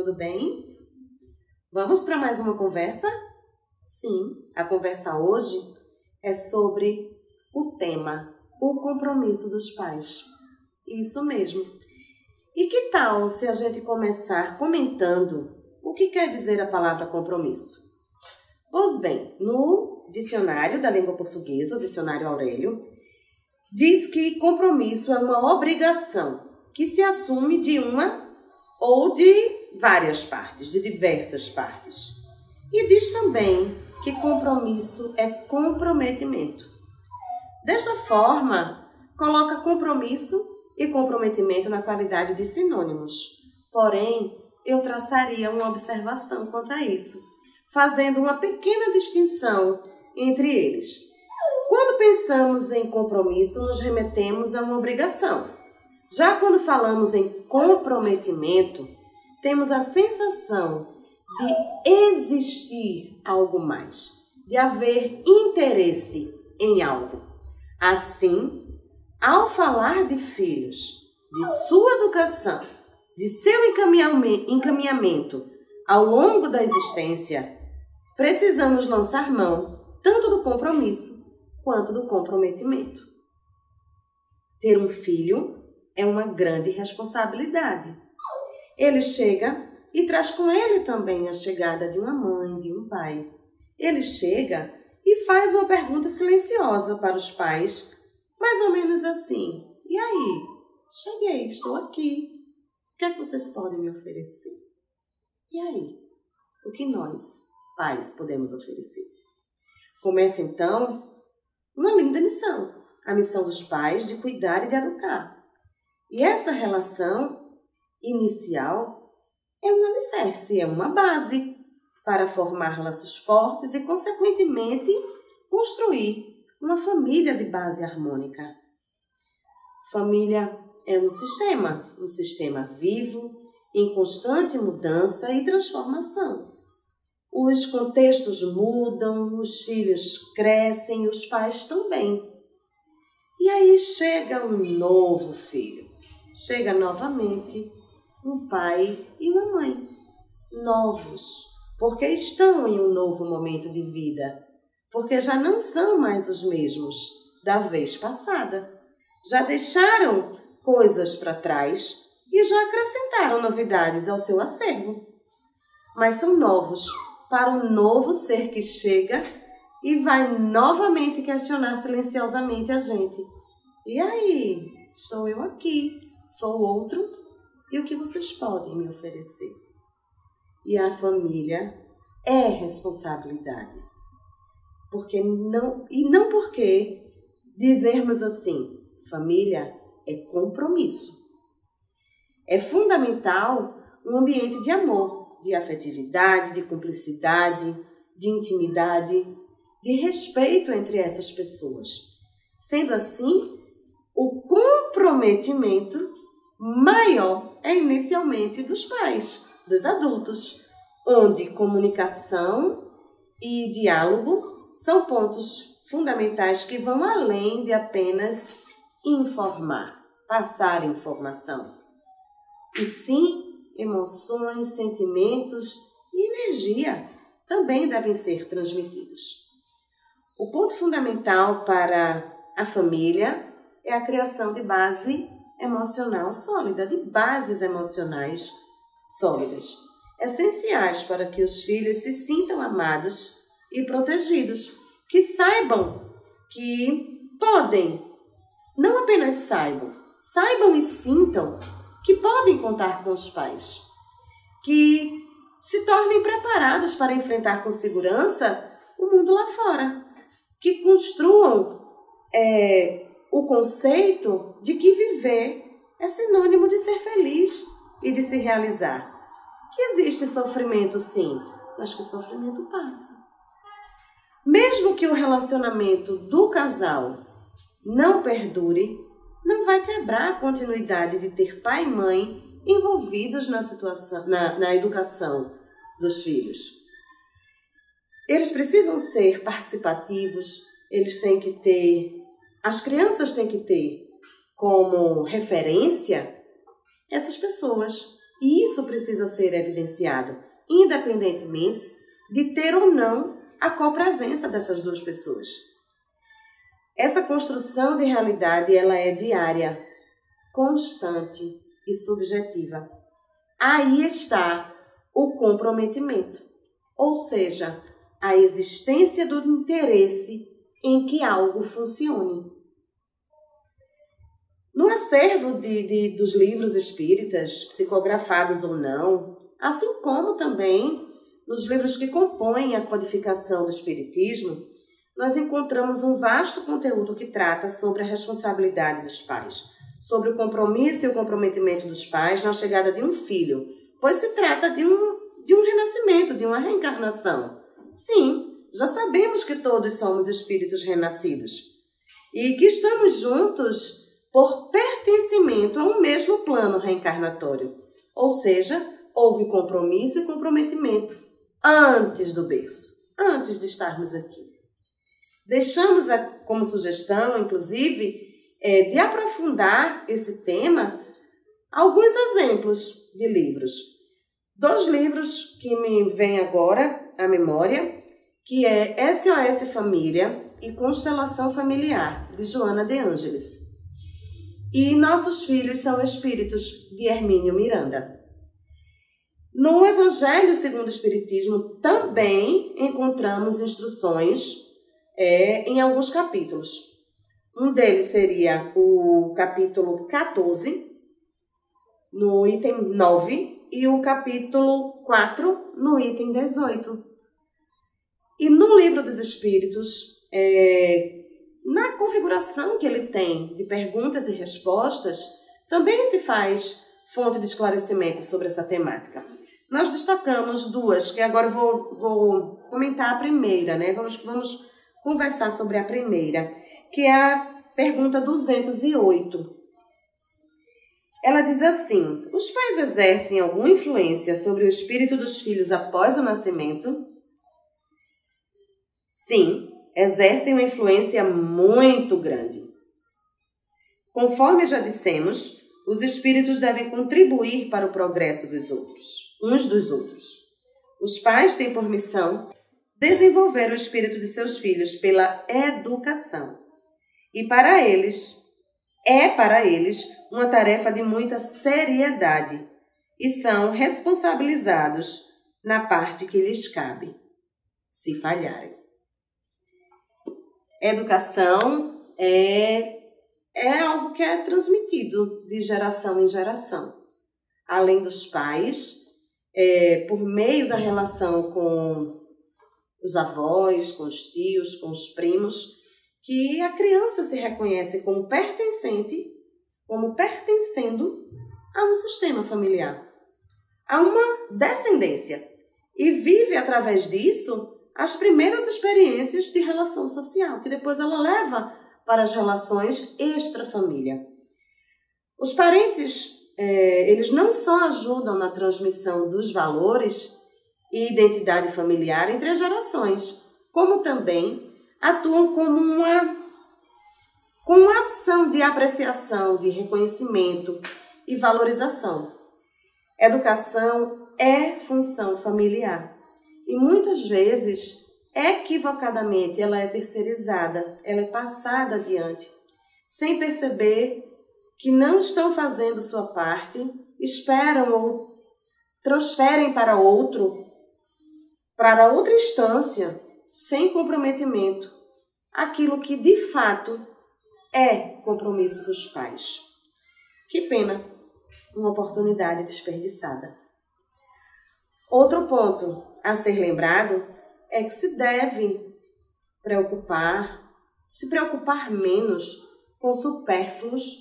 tudo bem? Vamos para mais uma conversa? Sim, a conversa hoje é sobre o tema, o compromisso dos pais. Isso mesmo. E que tal se a gente começar comentando o que quer dizer a palavra compromisso? Pois bem, no dicionário da língua portuguesa, o dicionário Aurélio, diz que compromisso é uma obrigação que se assume de uma ou de várias partes, de diversas partes. E diz também que compromisso é comprometimento. Desta forma, coloca compromisso e comprometimento na qualidade de sinônimos. Porém, eu traçaria uma observação quanto a isso, fazendo uma pequena distinção entre eles. Quando pensamos em compromisso, nos remetemos a uma obrigação. Já quando falamos em comprometimento, temos a sensação de existir algo mais, de haver interesse em algo. Assim, ao falar de filhos, de sua educação, de seu encaminhamento ao longo da existência, precisamos lançar mão tanto do compromisso quanto do comprometimento. Ter um filho é uma grande responsabilidade. Ele chega e traz com ele também a chegada de uma mãe, de um pai. Ele chega e faz uma pergunta silenciosa para os pais, mais ou menos assim: e aí? Cheguei, estou aqui. O que é que vocês podem me oferecer? E aí? O que nós, pais, podemos oferecer? Começa então uma linda missão, a missão dos pais de cuidar e de educar. E essa relação inicial é um alicerce, é uma base para formar laços fortes e, consequentemente, construir uma família de base harmônica. Família é um sistema vivo, em constante mudança e transformação. Os contextos mudam, os filhos crescem, os pais também. E aí chega um novo filho. Chega novamente um pai e uma mãe. Novos, porque estão em um novo momento de vida. Porque já não são mais os mesmos da vez passada. Já deixaram coisas para trás e já acrescentaram novidades ao seu acervo. Mas são novos para um novo ser que chega e vai novamente questionar silenciosamente a gente. E aí? Estou eu aqui, sou outro, e o que vocês podem me oferecer? E a família é responsabilidade. Não porque dizermos assim, família é compromisso. É fundamental um ambiente de amor, de afetividade, de cumplicidade, de intimidade, de respeito entre essas pessoas. Sendo assim, o comprometimento maior é inicialmente dos pais, dos adultos, onde comunicação e diálogo são pontos fundamentais que vão além de apenas informar, passar informação. E sim, emoções, sentimentos e energia também devem ser transmitidos. O ponto fundamental para a família é a criação de base emocional sólida, de bases emocionais sólidas, essenciais para que os filhos se sintam amados e protegidos, que saibam que podem, não apenas saibam e sintam que podem contar com os pais, que se tornem preparados para enfrentar com segurança o mundo lá fora, que construam o conceito de que viver é sinônimo de ser feliz e de se realizar. Que existe sofrimento, sim, mas que o sofrimento passa. Mesmo que o relacionamento do casal não perdure, não vai quebrar a continuidade de ter pai e mãe envolvidos na educação dos filhos. Eles precisam ser participativos, as crianças têm que ter como referência essas pessoas, E isso precisa ser evidenciado, independentemente de ter ou não a copresença dessas duas pessoas. Essa construção de realidade, ela é diária, constante e subjetiva. Aí está o comprometimento, ou seja, a existência do interesse em que algo funcione. No acervo dos livros espíritas, psicografados ou não, assim como também nos livros que compõem a codificação do espiritismo, nós encontramos um vasto conteúdo que trata sobre a responsabilidade dos pais, sobre o compromisso e o comprometimento dos pais na chegada de um filho, pois se trata de um renascimento, de uma reencarnação. Sim, já sabemos que todos somos espíritos renascidos e que estamos juntos por pertencimento a um mesmo plano reencarnatório. Ou seja, houve compromisso e comprometimento antes do berço, antes de estarmos aqui. Deixamos como sugestão, inclusive, de aprofundar esse tema, alguns exemplos de livros. 2 livros que me vêm agora à memória, que é SOS Família e Constelação Familiar, de Joana de Ângeles. E Nossos Filhos São Espíritos, de Hermínio Miranda. No Evangelho segundo o Espiritismo também encontramos instruções em alguns capítulos. Um deles seria o capítulo 14, no item 9, e o capítulo 4, no item 18. E no Livro dos Espíritos, na configuração que ele tem de perguntas e respostas, também se faz fonte de esclarecimento sobre essa temática. Nós destacamos 2, que agora eu vou comentar a primeira, né? Vamos conversar sobre a primeira, que é a pergunta 208. Ela diz assim: os pais exercem alguma influência sobre o espírito dos filhos após o nascimento? Sim, exercem uma influência muito grande. Conforme já dissemos, os espíritos devem contribuir para o progresso dos outros, uns dos outros. Os pais têm por missão desenvolver o espírito de seus filhos pela educação. E para eles uma tarefa de muita seriedade e são responsabilizados na parte que lhes cabe, se falharem. Educação é algo que é transmitido de geração em geração. Além dos pais, por meio da relação com os avós, com os tios, com os primos, que a criança se reconhece como pertencendo a um sistema familiar, a uma descendência, e vive através disso as primeiras experiências de relação social, que depois ela leva para as relações extra-família. Os parentes, eles não só ajudam na transmissão dos valores e identidade familiar entre as gerações, como também atuam como uma ação de apreciação, de reconhecimento e valorização. Educação é função familiar e muitas vezes, equivocadamente, ela é terceirizada, ela é passada adiante, sem perceber que não estão fazendo sua parte, esperam ou transferem para outra instância, sem comprometimento, aquilo que de fato é compromisso dos pais. Que pena, uma oportunidade desperdiçada. Outro ponto a ser lembrado é que se deve se preocupar menos com supérfluos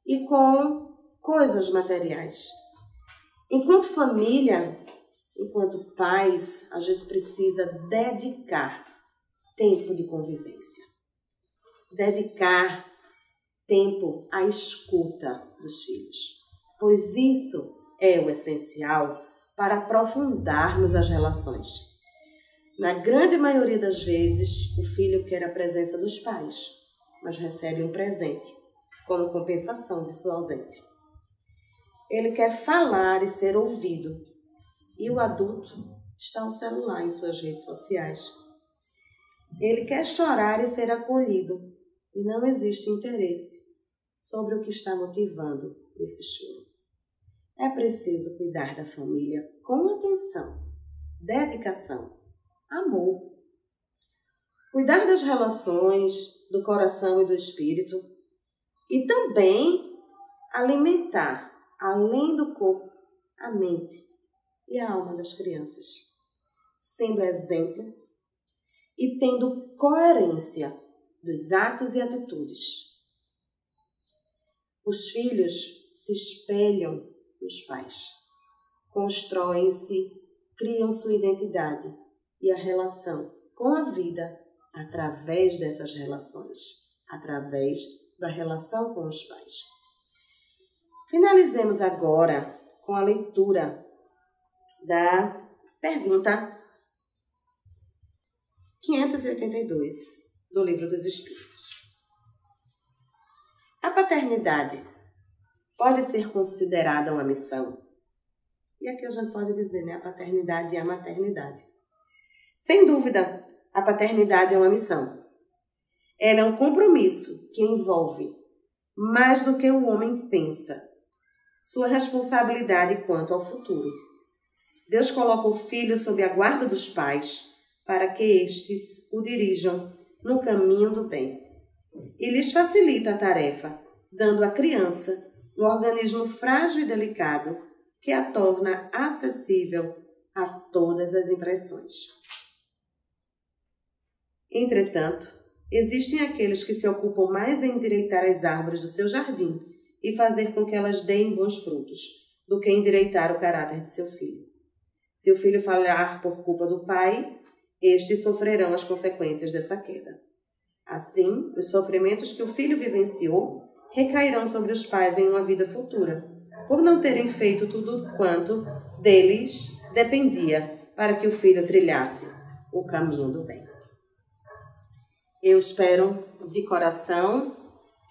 e com coisas materiais. Enquanto família, enquanto pais, a gente precisa dedicar tempo de convivência. Dedicar tempo à escuta dos filhos, pois isso é o essencial para aprofundarmos as relações. Na grande maioria das vezes, o filho quer a presença dos pais, mas recebe um presente como compensação de sua ausência. Ele quer falar e ser ouvido. E o adulto está no celular, em suas redes sociais. Ele quer chorar e ser acolhido. E não existe interesse sobre o que está motivando esse choro. É preciso cuidar da família com atenção, dedicação, amor. Cuidar das relações, do coração e do espírito. E também alimentar, além do corpo, a mente e a alma das crianças. Sendo exemplo e tendo coerência dos atos e atitudes. Os filhos se espelham nos pais, constroem-se, criam sua identidade e a relação com a vida através dessas relações, através da relação com os pais. Finalizemos agora com a leitura da pergunta 582 do Livro dos Espíritos. A paternidade pode ser considerada uma missão? E aqui a gente pode dizer, a paternidade e a maternidade. Sem dúvida, a paternidade é uma missão. Ela é um compromisso que envolve mais do que o homem pensa, sua responsabilidade quanto ao futuro. Deus coloca o filho sob a guarda dos pais para que estes o dirijam no caminho do bem. E lhes facilita a tarefa, dando à criança um organismo frágil e delicado que a torna acessível a todas as impressões. Entretanto, existem aqueles que se ocupam mais em endireitar as árvores do seu jardim e fazer com que elas deem bons frutos, do que endireitar o caráter de seu filho. Se o filho falhar por culpa do pai, estes sofrerão as consequências dessa queda. Assim, os sofrimentos que o filho vivenciou recairão sobre os pais em uma vida futura, por não terem feito tudo quanto deles dependia para que o filho trilhasse o caminho do bem. Eu espero de coração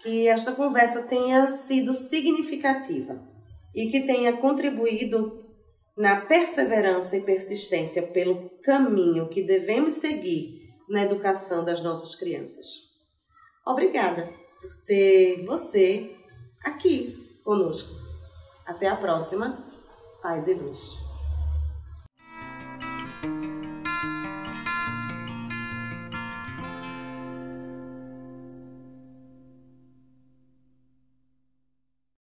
que esta conversa tenha sido significativa e que tenha contribuído na perseverança e persistência pelo caminho que devemos seguir na educação das nossas crianças. Obrigada por ter você aqui conosco. Até a próxima. Paz e luz.